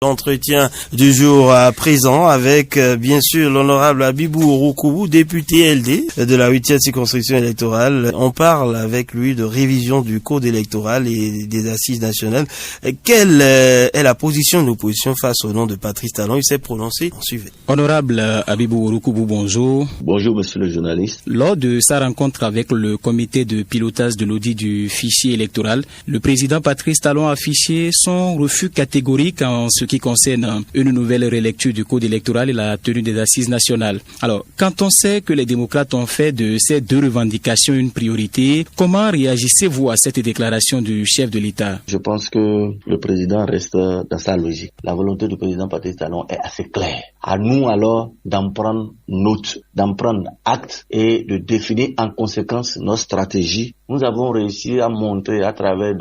L'entretien du jour à présent avec bien sûr l'honorable Habibou Ouroukoubou, député LD de la 8e circonscription électorale. On parle avec lui de révision du code électoral et des assises nationales. Quelle est la position de l'opposition face au nom de Patrice Talon? Il s'est prononcé en suivant. Honorable Habibou Ouroukoubou, bonjour. Bonjour monsieur le journaliste. Lors de sa rencontre avec le comité de pilotage de l'audit du fichier électoral, le président Patrice Talon a affiché son refus catégorique en ce qui concerne une nouvelle relecture du code électoral et la tenue des assises nationales. Alors, quand on sait que les démocrates ont fait de ces deux revendications une priorité, comment réagissez-vous à cette déclaration du chef de l'État? Je pense que le président reste dans sa logique. La volonté du président Patrice Talon est assez claire. À nous alors d'en prendre note, d'en prendre acte et de définir en conséquence notre stratégie. Nous avons réussi à montrer à travers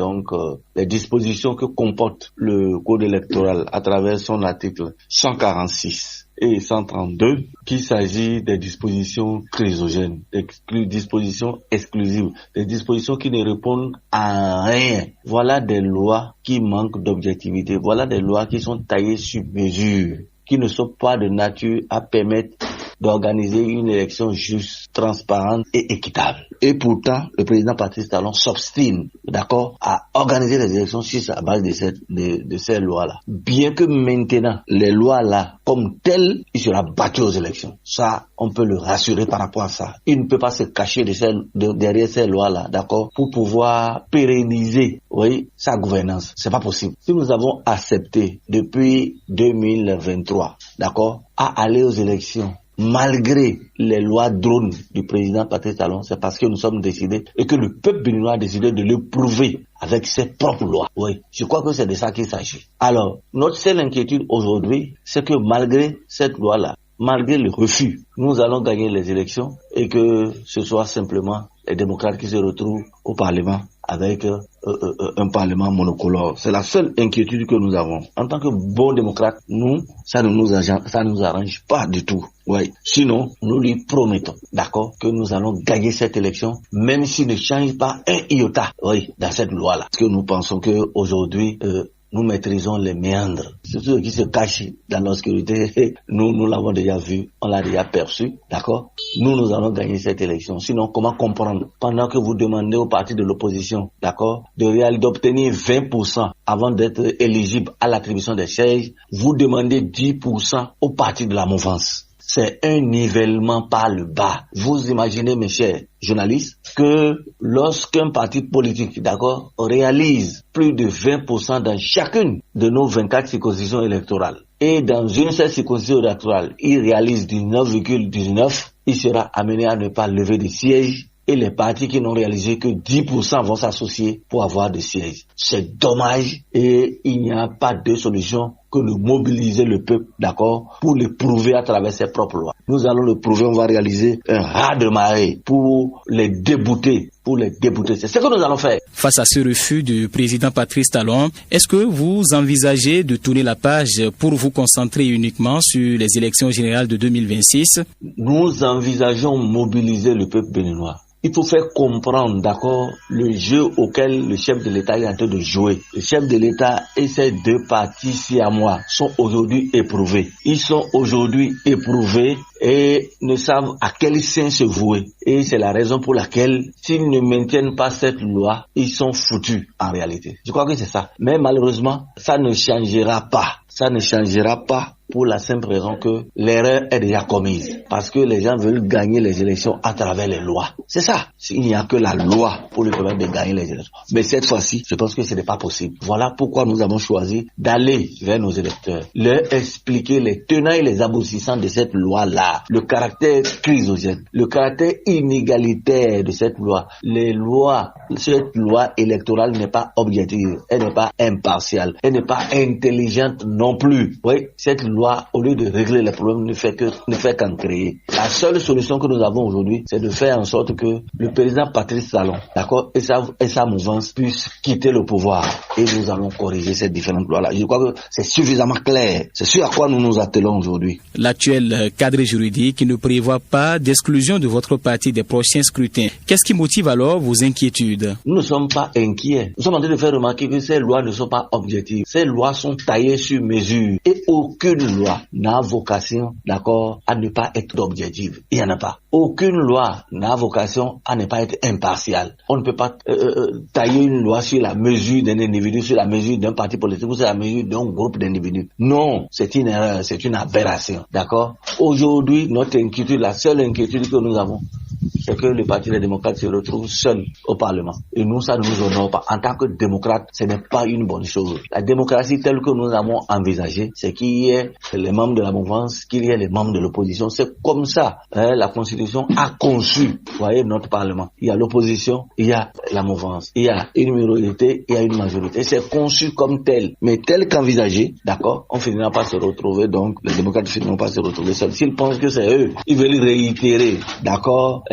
les dispositions que comporte le code électoral à travers son article 146 et 132 qu'il s'agit des dispositions chrysogènes, des dispositions exclusives, des dispositions qui ne répondent à rien. Voilà des lois qui manquent d'objectivité, voilà des lois qui sont taillées sur mesure, qui ne sont pas de nature à permettre d'organiser une élection juste, transparente et équitable. Et pourtant, le président Patrice Talon s'obstine, d'accord, à organiser les élections sur la base de ces lois-là. Bien que maintenant, les lois-là, comme telles, il sera battu aux élections. Ça, on peut le rassurer par rapport à ça. Il ne peut pas se cacher derrière ces lois-là, d'accord, pour pouvoir pérenniser, sa gouvernance. C'est pas possible. Si nous avons accepté depuis 2023, d'accord, à aller aux élections, malgré les lois drones du président Patrice Talon, c'est parce que nous sommes décidés et que le peuple béninois a décidé de le prouver avec ses propres lois. Oui, je crois que c'est de ça qu'il s'agit. Alors, notre seule inquiétude aujourd'hui, c'est que malgré cette loi-là, malgré le refus, nous allons gagner les élections et que ce soit simplement les démocrates qui se retrouvent au Parlement avec un Parlement monocolore. C'est la seule inquiétude que nous avons. En tant que bons démocrates, ça ne nous arrange pas du tout. Oui. Sinon, nous lui promettons, d'accord, que nous allons gagner cette élection, même s'il ne change pas un iota, dans cette loi-là. Parce que nous pensons que aujourd'hui, nous maîtrisons les méandres. C'est ce qui se cache dans l'obscurité. Nous l'avons déjà vu, on l'a déjà perçu, d'accord? Nous allons gagner cette élection. Sinon, comment comprendre? Pendant que vous demandez aux partis de l'opposition, d'accord, d'obtenir 20% avant d'être éligible à l'attribution des sièges, vous demandez 10% aux partis de la mouvance. C'est un nivellement par le bas. Vous imaginez, mes chers journalistes, que lorsqu'un parti politique, d'accord, réalise plus de 20% dans chacune de nos 24 circonscriptions électorales, et dans une seule circonscription électorale, il réalise 19,19, il sera amené à ne pas lever de sièges. Et les partis qui n'ont réalisé que 10% vont s'associer pour avoir des sièges. C'est dommage et il n'y a pas de solution que de mobiliser le peuple, d'accord, pour le prouver à travers ses propres lois. Nous allons le prouver, on va réaliser un raz-de-marée pour les débouter. C'est ce que nous allons faire. Face à ce refus du président Patrice Talon, est-ce que vous envisagez de tourner la page pour vous concentrer uniquement sur les élections générales de 2026? Nous envisageons mobiliser le peuple béninois. Il faut faire comprendre, d'accord, le jeu auquel le chef de l'État est en train de jouer. Le chef de l'État et ses deux partis siamois sont aujourd'hui éprouvés. Ils sont aujourd'hui éprouvés et ne savent à quel sein se vouer. Et c'est la raison pour laquelle, s'ils ne maintiennent pas cette loi, ils sont foutus en réalité. Je crois que c'est ça. Mais malheureusement, ça ne changera pas. Ça ne changera pas pour la simple raison que l'erreur est déjà commise. Parce que les gens veulent gagner les élections à travers les lois. C'est ça. Il n'y a que la loi pour lui permettre de gagner les élections. Mais cette fois-ci, je pense que ce n'est pas possible. Voilà pourquoi nous avons choisi d'aller vers nos électeurs, leur expliquer les tenants et les aboutissants de cette loi-là, le caractère chrysogène, le caractère inégalitaire de cette loi. Cette loi électorale n'est pas objective, elle n'est pas impartiale, elle n'est pas intelligente non plus. Oui, cette loi, au lieu de régler les problèmes, ne fait qu'en créer. La seule solution que nous avons aujourd'hui, c'est de faire en sorte que le président Patrice Talon, d'accord, et sa mouvance puissent quitter le pouvoir. Et nous allons corriger ces différentes lois-là. Je crois que c'est suffisamment clair. C'est ce à quoi nous nous attelons aujourd'hui. L'actuel cadre juridique ne prévoit pas d'exclusion de votre parti des prochains scrutins. Qu'est-ce qui motive alors vos inquiétudes? Nous ne sommes pas inquiets. Nous sommes en train de faire remarquer que ces lois ne sont pas objectives. Ces lois sont taillées sur mesure et aucune loi n'a vocation, d'accord, à ne pas être objective. Il n'y en a pas. Aucune loi n'a vocation à ne pas être impartiale. On ne peut pas tailler une loi sur la mesure d'un individu, sur la mesure d'un parti politique ou sur la mesure d'un groupe d'individus. Non, c'est une erreur, c'est une aberration. D'accord? Aujourd'hui, notre inquiétude, la seule inquiétude que nous avons, c'est que le Parti des démocrates se retrouve seul au Parlement. Et nous, ça ne nous honore pas. En tant que démocrate, ce n'est pas une bonne chose. La démocratie telle que nous avons envisagée, c'est qu'il y ait les membres de la mouvance, qu'il y ait les membres de l'opposition. C'est comme ça, la Constitution a conçu, vous voyez, notre Parlement. Il y a l'opposition, il y a la mouvance. Il y a une minorité, il y a une majorité. C'est conçu comme tel. Mais tel qu'envisagé, d'accord, on finira pas se retrouver, donc, les démocrates finiront pas se retrouver seuls. S'ils pensent que c'est eux, ils veulent réitérer, d'accord,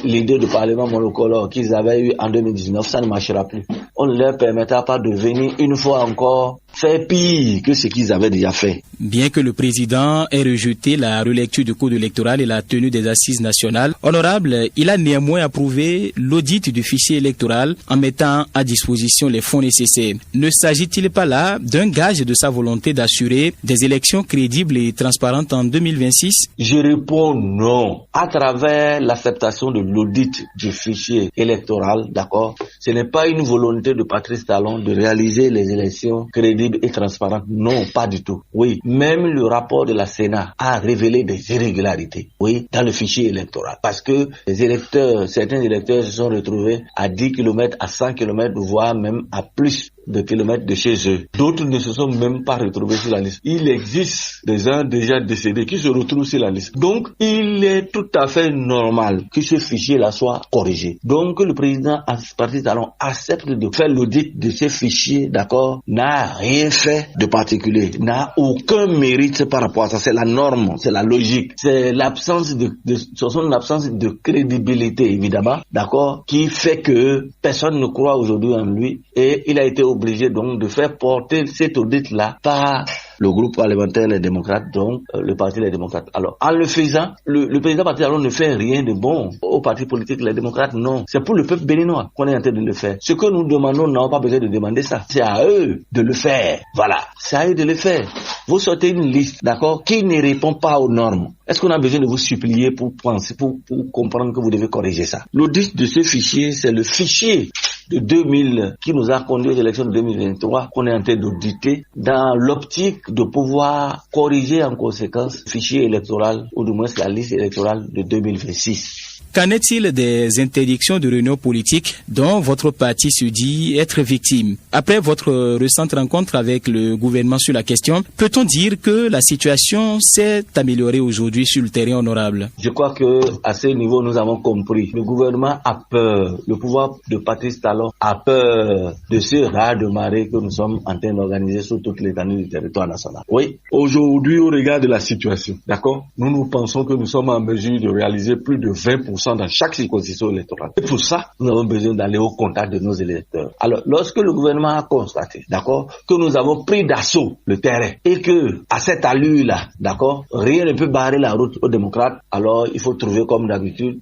l'idée de Parlement monocolore qu'ils avaient eu en 2019, ça ne marchera plus. On ne leur permettra pas de venir une fois encore faire pire que ce qu'ils avaient déjà fait. Bien que le président ait rejeté la relecture du code électoral et la tenue des assises nationales, honorable, il a néanmoins approuvé l'audit du fichier électoral en mettant à disposition les fonds nécessaires. Ne s'agit-il pas là d'un gage de sa volonté d'assurer des élections crédibles et transparentes en 2026? Je réponds non. À travers l'acceptation de l'audit du fichier électoral, d'accord, ce n'est pas une volonté de Patrice Talon de réaliser les élections crédibles et transparentes. Non, pas du tout. Oui, même le rapport de la Sénat a révélé des irrégularités, oui, dans le fichier électoral. Parce que les électeurs, certains électeurs se sont retrouvés à 10 km, à 100 km, voire même à plus de kilomètres de chez eux. D'autres ne se sont même pas retrouvés sur la liste. Il existe des gens déjà décédés qui se retrouvent sur la liste. Donc, il est tout à fait normal que ce fichier-là soit corrigé. Donc, le président Patrice Talon accepte de faire l'audit de ces fichiers, d'accord, n'a rien fait de particulier, n'a aucun mérite par rapport à ça. C'est la norme, c'est la logique, c'est l'absence de crédibilité, évidemment, d'accord, qui fait que personne ne croit aujourd'hui en lui et il a été obligé donc de faire porter cet audit-là par le groupe parlementaire Les Démocrates, donc le Parti Les Démocrates. Alors, en le faisant, le président Patrice Talon ne fait rien de bon au parti politique Les Démocrates, non. C'est pour le peuple béninois qu'on est en train de le faire. Ce que nous demandons, nous n'avons pas besoin de demander ça. C'est à eux de le faire. Voilà. C'est à eux de le faire. Vous sortez une liste, d'accord, qui ne répond pas aux normes. Est-ce qu'on a besoin de vous supplier pour penser, pour comprendre que vous devez corriger ça? L'audit de ce fichier, c'est le fichier de 2000 qui nous a conduit aux élections de 2023 qu'on est en train d'auditer dans l'optique de pouvoir corriger en conséquence le fichier électoral ou du moins la liste électorale de 2026. Qu'en est-il des interdictions de réunions politiques dont votre parti se dit être victime? Après votre récente rencontre avec le gouvernement sur la question, peut-on dire que la situation s'est améliorée aujourd'hui sur le terrain, honorable? Je crois que à ce niveau, nous avons compris. Le gouvernement a peur. Le pouvoir de Patrice Talon a peur de ce raz de marée que nous sommes en train d'organiser sur toute l'étendue du territoire national. Oui, aujourd'hui, au regard de la situation, d'accord, nous pensons que nous sommes en mesure de réaliser plus de 20% dans chaque circonscription électorale. Et pour ça, nous avons besoin d'aller au contact de nos électeurs. Alors, lorsque le gouvernement a constaté, d'accord, que nous avons pris d'assaut le terrain et que, à cette allure-là, d'accord, rien ne peut barrer la route aux démocrates, alors il faut trouver, comme d'habitude,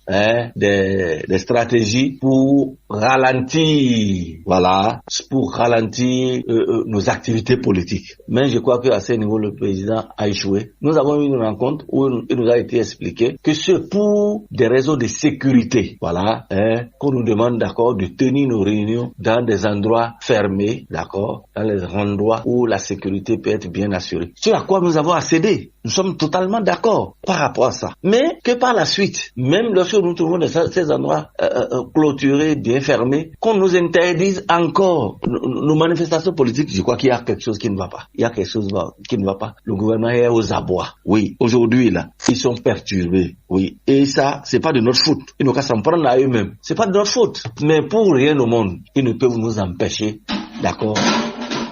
des stratégies pour ralentir, voilà, pour ralentir nos activités politiques. Mais je crois qu'à ce niveau, le président a échoué. Nous avons eu une rencontre où il nous a été expliqué que c'est pour des raisons de sécurité, voilà, qu'on nous demande, d'accord, de tenir nos réunions dans des endroits fermés, d'accord, dans les endroits où la sécurité peut être bien assurée. Ce à quoi nous avons accédé. Nous sommes totalement d'accord par rapport à ça. Mais que par la suite, même lorsque nous trouvons ces endroits clôturés, bien fermés, qu'on nous interdise encore nos manifestations politiques, je crois qu'il y a quelque chose qui ne va pas. Il y a quelque chose qui ne va pas. Le gouvernement est aux abois. Oui, aujourd'hui, là, ils sont perturbés. Oui. Et ça, c'est pas de notre faute. Ils n'ont qu'à s'en prendre à eux-mêmes. C'est pas de notre faute. Mais pour rien au monde, ils ne peuvent nous empêcher, d'accord,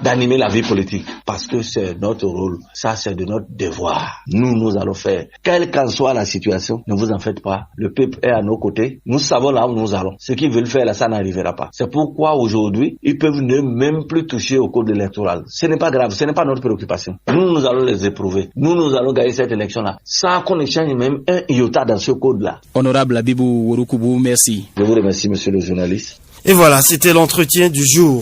d'animer la vie politique. Parce que c'est notre rôle. Ça, c'est de notre devoir. Nous allons faire. Quelle qu'en soit la situation, ne vous en faites pas. Le peuple est à nos côtés. Nous savons là où nous allons. Ce qu'ils veulent faire là, ça n'arrivera pas. C'est pourquoi aujourd'hui, ils peuvent ne même plus toucher au code électoral. Ce n'est pas grave. Ce n'est pas notre préoccupation. Nous allons les éprouver. Nous allons gagner cette élection-là. Sans qu'on échange même un iota dans ce code-là. Honorable Habibou Ouroukoubou, merci. Je vous remercie, monsieur le journaliste. Et voilà, c'était l'entretien du jour.